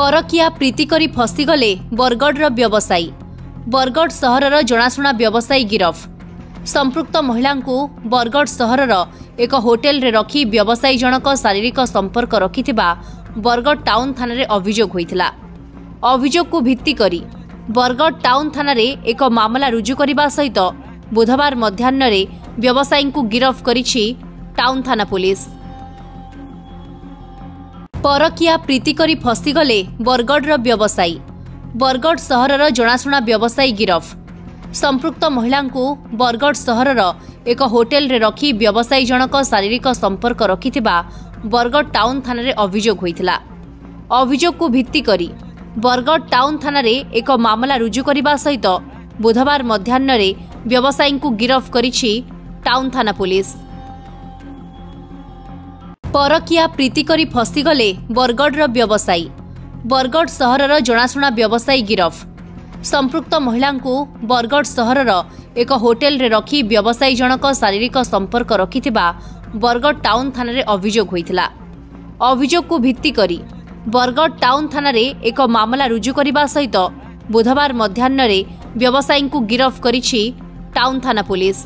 परकिया प्रीति करी फसीगले बरगढ़ व्यवसायी। बरगढ़ सहरर जनाशुना व्यवसायी गिरफ। संपृक्त महिला बरगढ़ सहरर एक होटेल रे रखी व्यवसायी जनक शारीरिक संपर्क रखिथिबा बरगढ़ टाउन थाना रे अभियोग होइथिला। अभियोग को भित्ति करी बरगढ़ टाउन थाना रे एक मामला रुजु करने सहित बुधवार मध्याह्न रे व्यवसायी को गिरफ करिछि टाउन थाना पुलिस। परकिया प्रीति करी फसीगले बरगढ़ व्यवसायी। बरगढ़ सहरर जनाशुना व्यवसायी गिरफ। संपृक्त महिला बरगढ़ सहरर एक होटेल रे रखी व्यवसायी जनक शारीरिक संपर्क रखिथिबा बरगढ़ टाउन थाना रे अभियोग होइथिला। अभियोग को भित्ति करी बरगढ़ टाउन थाना रे एक मामला रुजु करने सहित बुधवार मध्याह्न रे व्यवसायी को गिरफ करिछि टाउन थाना पुलिस। परकिया प्रीति करी फसीगले बरगढ़ व्यवसायी। बरगढ़ सहरर जनाशुना व्यवसायी गिरफ। संपृक्त महिला बरगढ़ सहरर एक होटेल रे रखी व्यवसायी जनक शारीरिक संपर्क रखिथिबा बरगढ़ टाउन थाना रे अभियोग होइथिला। अभियोग को भित्ति करी बरगढ़ टाउन थाना रे एक मामला रुजु करने सहित बुधवार मध्याह्न रे व्यवसायी को गिरफ करिछि टाउन थाना पुलिस।